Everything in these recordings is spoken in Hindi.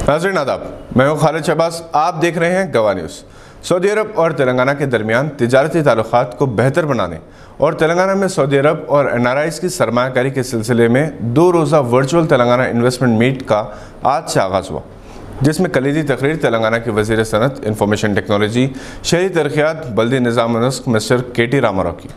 नाज़रीन आदाब, मैं हूँ खालिद शहबाज। आप देख रहे हैं गवाह न्यूज़। सऊदी अरब और तेलंगाना के दरमियान तिजारती ताल्लुकात को बेहतर बनाने और तेलंगाना में सऊदी अरब और NRIs की सरमायाकारी के सिलसिले में 2 रोज़ा वर्चुअल तेलंगाना इन्वेस्टमेंट मीट का आज से आगाज़ हुआ, जिसमें कलीदी तकरीर तेलंगाना के वज़ीर सनत, इंफॉर्मेशन टेक्नोलॉजी, शहरी तरक्यात, बल्दी निज़ाम नस्क मिस्टर KT रामाराव की।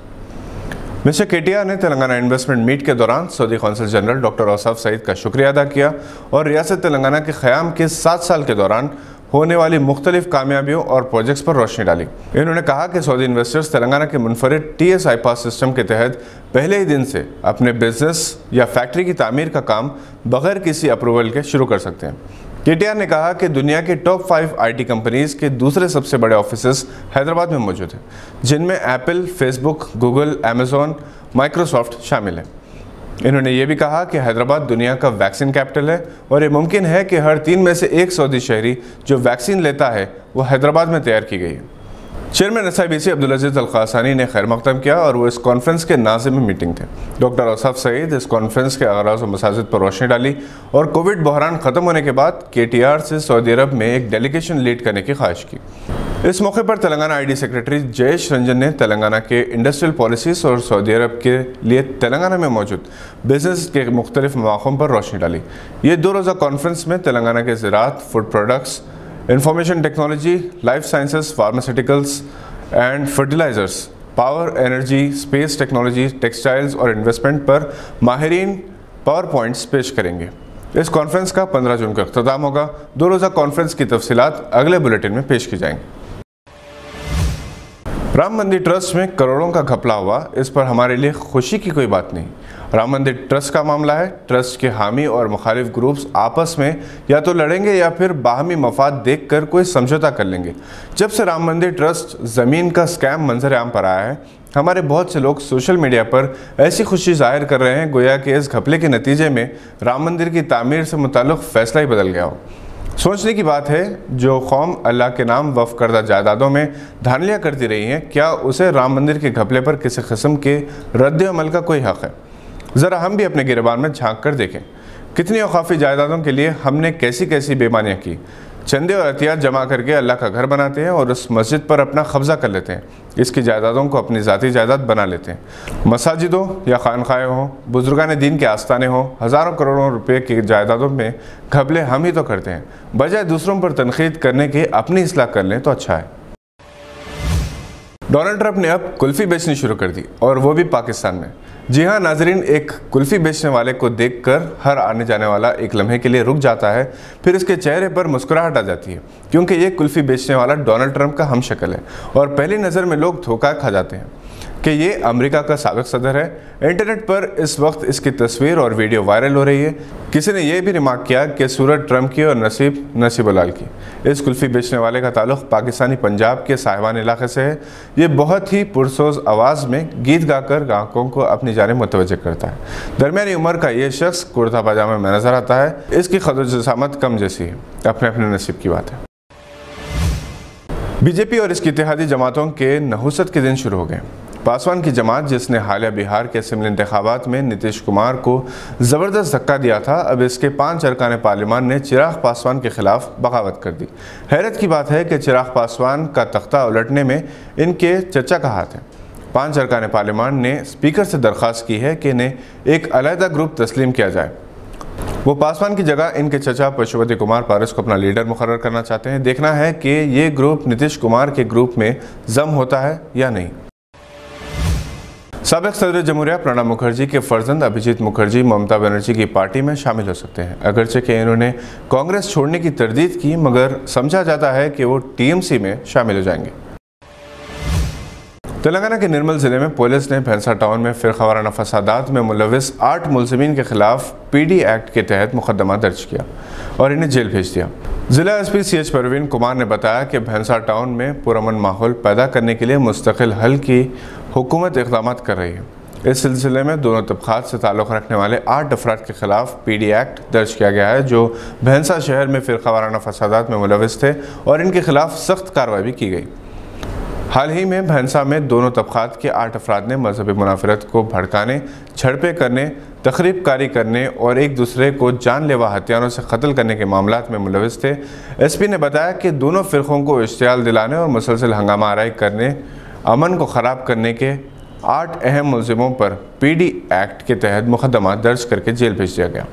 मिस्टर KTR ने तेलंगाना इन्वेस्टमेंट मीट के दौरान Saudi consul general doctor Ausaf Sayeed का शुक्रिया अदा किया और रियासत तेलंगाना के क़याम के 7 साल के दौरान होने वाली मुख्तलिफ कामयाबियों और प्रोजेक्ट्स पर रोशनी डाली। इन्होंने कहा कि सऊदी इन्वेस्टर्स तेलंगाना के मुनफरिद TS IPAS सिस्टम के तहत पहले ही दिन से अपने बिजनेस या फैक्ट्री की तामीर का काम बगैर किसी अप्रूवल के शुरू कर सकते हैं। KTR ने कहा कि दुनिया के टॉप 5 IT कंपनीज के दूसरे सबसे बड़े ऑफिसेस हैदराबाद में मौजूद हैं, जिनमें Apple, Facebook, Google, Amazon, Microsoft शामिल है। इन्होंने ये भी कहा कि हैदराबाद दुनिया का वैक्सीन कैपिटल है और ये मुमकिन है कि हर 3 में से 1 सऊदी शहरी जो वैक्सीन लेता है वो हैदराबाद में तैयार की गई है। चेयरमैन SIBC अब्दुल अजीज अल क़ासानी ने खैर मक़दम किया और वो इस कॉन्फ्रेंस के नाज़िम में मीटिंग थे। डॉक्टर औसाफ सईद इस कॉन्फ्रेंस के आगाज़ और मसाजिद पर रोशनी डाली और कोविड बहरान ख़त्म होने के बाद KTR से सऊदी अरब में एक डेलीगेशन लीड करने की ख्वाहिश की। इस मौके पर तेलंगाना ID सेक्रेटरी जयेश रंजन ने तेलंगाना के इंडस्ट्रियल पॉलिसीज़ और सऊदी अरब के लिए तेलंगाना में मौजूद बिजनेस के मुख्तलिफ मौक़ों पर रोशनी डाली। ये 2 रोज़ा कॉन्फ्रेंस में तेलंगाना के ज़राअत, food products, information technology, life sciences, pharmaceuticals and fertilisers, power, energy, space technology, textiles और इन्वेस्टमेंट पर माहिरीन पावर पॉइंट्स पेश करेंगे। इस कॉन्फ्रेंस का 15 जून को अख्ताम होगा। 2 रोज़ा कॉन्फ्रेंस की तफसीलात अगले बुलेटिन में पेश की जाएंगी। राम मंदिर ट्रस्ट में करोड़ों का घपला हुआ, इस पर हमारे लिए खुशी की कोई बात नहीं। राम मंदिर ट्रस्ट का मामला है। ट्रस्ट के हामी और मुखालिफ ग्रुप्स आपस में या तो लड़ेंगे या फिर बाहमी मफाद देखकर कोई समझौता कर लेंगे। जब से राम मंदिर ट्रस्ट ज़मीन का स्कैम मंजर आम पर आया है, हमारे बहुत से लोग सोशल मीडिया पर ऐसी खुशी जाहिर कर रहे हैं गोया कि इस घपले के नतीजे में राम मंदिर की तामीर से मुताल्लिक़ फ़ैसला ही बदल गया हो। सोचने की बात है, जो कौम अल्लाह के नाम वफ़ करदा जायदादों में धांधलियाँ करती रही हैं, क्या उसे राम मंदिर के घपले पर किसी किस्म के रद्द अमल का कोई हक़ है? ज़रा हम भी अपने गिरबान में झांक कर देखें, कितनी औकाफ़ी जायदादों के लिए हमने कैसी कैसी बेईमानियाँ की। चंदे और अतियात जमा करके अल्लाह का घर बनाते हैं और उस मस्जिद पर अपना कब्ज़ा कर लेते हैं, इसकी जायदादों को अपनी ज़ाती जायदाद बना लेते हैं। मसाजिदों या खानखाएँ हों, बुजुर्गान दीन के आस्थाने हों, हज़ारों करोड़ों रुपए की जायदादों में घपले हम ही तो करते हैं। बजाय दूसरों पर तनकीद करने के अपनी इस्लाह कर लें तो अच्छा है। डोनाल्ड ट्रंप ने अब कुल्फ़ी बेचनी शुरू कर दी, और वो भी पाकिस्तान में। जी हाँ नाजरीन, एक कुल्फ़ी बेचने वाले को देखकर हर आने जाने वाला एक लम्हे के लिए रुक जाता है, फिर इसके चेहरे पर मुस्कुराहट आ जाती है, क्योंकि ये कुल्फ़ी बेचने वाला डोनाल्ड ट्रंप का हमशक्ल है और पहली नज़र में लोग धोखा खा जाते हैं कि ये अमेरिका का साबिक़ सदर है। इंटरनेट पर इस वक्त इसकी तस्वीर और वीडियो वायरल हो रही है। किसी ने यह भी रिमार्क किया कि सूरत ट्रंप की और नसीब उलाल की। इस कुल्फ़ी बेचने वाले का ताल्लुक़ पाकिस्तानी पंजाब के साहिवान इलाके से है। ये बहुत ही पुरसोज आवाज़ में गीत गाकर ग्राहकों को अपनी जानिब मुतवज्जह करता है। दरमियानी उम्र का ये शख्स कुर्ता पाजामा में नज़र आता है। इसकी क़द-ओ-जसामत कम जैसी है, अपने अपने नसीब की बात है। BJP और इसकी इत्तेहादी जमातों के नहुसत के दिन शुरू हो गए। पासवान की जमात, जिसने हालिया बिहार के असेंबली इंतखाबात में नीतीश कुमार को ज़बरदस्त धक्का दिया था, अब इसके 5 अरकान पार्लियामान ने चिराग पासवान के खिलाफ बगावत कर दी। हैरत की बात है कि चिराग पासवान का तख्ता उलटने में इनके चचा का हाथ है। 5 अरकान पार्लियामान ने स्पीकर से दरख्वास्त की है कि इन्हें एक अलहदा ग्रुप तस्लीम किया जाए। वो पासवान की जगह इनके चचा पशुपति कुमार पारस को अपना लीडर मुकर्रर करना चाहते हैं। देखना है कि ये ग्रुप नीतीश कुमार के ग्रुप में जम होता है या नहीं। साबिक़ सदर जमहूरिया प्रणब मुखर्जी के फर्जंद अभिजीत मुखर्जी ममता बनर्जी की पार्टी में शामिल हो सकते हैं। अगरचे कि इन्होंने कांग्रेस छोड़ने की तरदीद की, मगर समझा जाता है कि वो TMC में शामिल हो जाएंगे। तेलंगाना के निर्मल ज़िले में पुलिस ने भैंसा टाउन में फ़िरक़ावाराना फ़सादात में मुलविस 8 मुलज़िमीन के खिलाफ PD एक्ट के तहत मुकदमा दर्ज किया और इन्हें जेल भेज दिया। ज़िला SP CH परवीन कुमार ने बताया कि भैंसा टाउन में पुरअमन माहौल पैदा करने के लिए मुस्तकिल हल की हुकूमत इक़दामात कर रही है। इस सिलसिले में दोनों तबक़ात से ताल्लुक़ रखने वाले 8 अफराद के खिलाफ PD एक्ट दर्ज किया गया है, जो भैंसा शहर में फ़िरक़ावाराना फ़सादात में मुलविस थे, और इनके खिलाफ सख्त कार्रवाई भी की गई। हाल ही में भैंसा में दोनों तबकात के 8 अफराद ने मजहबी मुनाफरत को भड़काने, झड़पें करने, तखरीबकारी करने और एक दूसरे को जानलेवा हथियारों से कत्ल करने के मामलात में मुलविस थे। एसपी ने बताया कि दोनों फ़िरक़ों को इश्तियाल दिलाने और मुसलसल हंगामा आराई करने, अमन को ख़राब करने के 8 अहम मुलजिमों पर PD एक्ट के तहत मुकदमा दर्ज करके जेल भेज दिया गया।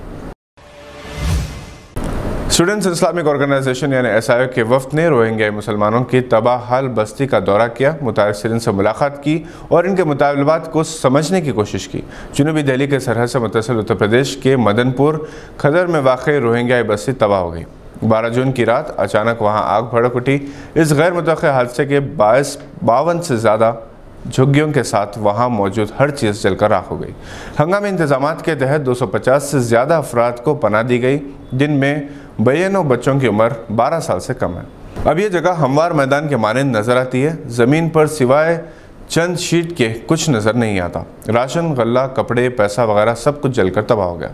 स्टूडेंट्स इस्लामिक ऑर्गेनाइजेशन यानी SIO के वफ्द ने रोहिंग्या मुसलमानों की तबाह बस्ती का दौरा किया, मुतासिरीन से मुलाकात की और इनके मुतालबात को समझने की कोशिश की। जनूबी दिल्ली के सरहद से मुत्तसिल उत्तर प्रदेश के मदनपुर खदर में वाक़ई रोहिंग्या बस्ती तबाह हो गई। 12 जून की रात अचानक वहां आग भड़क उठी। इस गैर मुतवक्किल हादसे के बायस 52 से ज़्यादा झुग्गियों के साथ वहां मौजूद हर चीज़ जलकर राख हो गई। हंगामी इंतजामात के तहत 250 से ज़्यादा अफराद को पनाह दी गई, जिनमें 92 बच्चों की उम्र 12 साल से कम है। अब यह जगह हमवार मैदान के मानंद नज़र आती है। ज़मीन पर सिवाय चंद शीट के कुछ नज़र नहीं आता। राशन, गल्ला, कपड़े, पैसा वगैरह सब कुछ जलकर तबाह हो गया।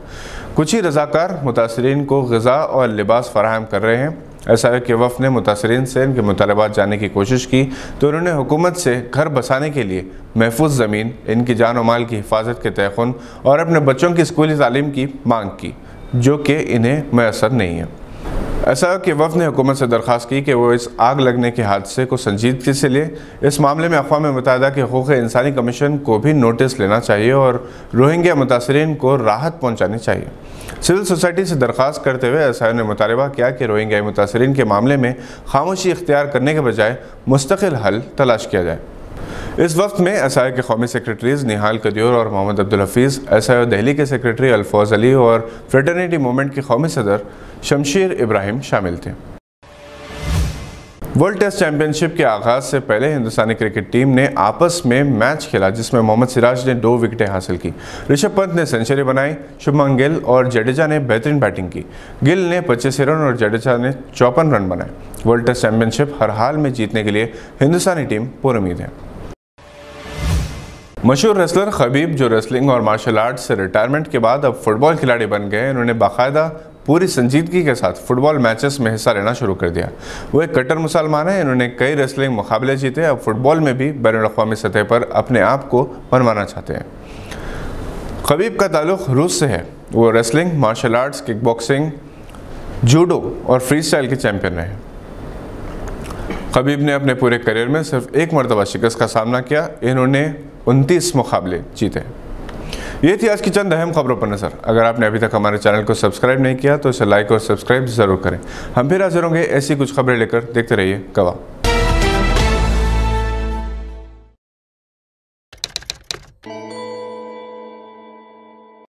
कुछ ही रज़ाकार मुतासिरीन को ग़िज़ा और लिबास फराहम कर रहे हैं। SIO के वफ़द ने मुतासिरीन से इनके मुतालबात जानने की कोशिश की तो उन्होंने हुकूमत से घर बसाने के लिए महफूज ज़मीन, इनकी जान और माल की हिफाजत के तयक़ुन और अपने बच्चों की स्कूली तालीम की मांग की, जो कि इन्हें मैसर नहीं है। SIO के वफ़द ने हुकूमत से दरख्वास्त की कि वो इस आग लगने के हादसे को संजीदगी से ले। इस मामले में अक़वाम मुत्तहिदा के हक़ूक़ इंसानी कमीशन को भी नोटिस लेना चाहिए और रोहिंग्या मुतासिरीन को राहत पहुँचानी चाहिए। सिविल सोसाइटी से दरख्वास्त करते हुए SIO ने मुतालबा किया कि रोहिंग्या मुतासिरीन के मामले में खामोशी इख्तियार करने के बजाय मुस्तकिल हल तलाश किया जाए। इस वक्त में SIO के कौमी सेक्रेटरीज निहाल कदियोर और मोहम्मद अब्दुल हफीज़, SIO दिल्ली के सेक्रेटरी अल्फौज अली और फ्रेटर्निटी मूवमेंट के कौमी सदर शमशीर इब्राहिम शामिल थे। वर्ल्ड टेस्ट चैंपियनशिप के आगाज़ से पहले हिंदुस्तानी क्रिकेट टीम ने आपस में मैच खेला, जिसमें मोहम्मद सिराज ने 2 विकेटें हासिल की। ऋषभ पंत ने सेंचुरी बनाई। शुभमन गिल और जडेजा ने बेहतरीन बैटिंग की। गिल ने 85 रन और जडेजा ने 54 रन बनाए। वर्ल्ड टेस्ट चैंपियनशिप हर हाल में जीतने के लिए हिंदुस्तानी टीम पुरुम्मीद है। मशहूर रेसलर खबीब, जो रेसलिंग और मार्शल आर्ट से रिटायरमेंट के बाद अब फुटबॉल खिलाड़ी बन गए, इन्होंने बाकायदा पूरी संजीदगी के साथ फुटबॉल मैचेस में हिस्सा लेना शुरू कर दिया। वो एक कट्टर मुसलमान है। इन्होंने कई रेसलिंग मुकाबले जीते। अब फुटबॉल में भी बैनुल-अक़वामी सतह पर अपने आप को मनवाना चाहते हैं। खबीब का ताल्लुक़ रूस से है। वो wrestling, martial arts, kick boxing, judo और फ्री स्टाइल के चैंपियन रहे। खबीब ने अपने पूरे करियर में सिर्फ एक मरतबा शिकस्त का सामना किया। इन्होंने 29 मुकाबले जीते। ये थी आज की चंद अहम खबरों पर नज़र। अगर आपने अभी तक हमारे चैनल को सब्सक्राइब नहीं किया तो इसे लाइक और सब्सक्राइब ज़रूर करें। हम फिर हाजिर होंगे ऐसी कुछ खबरें लेकर। देखते रहिए गवाह।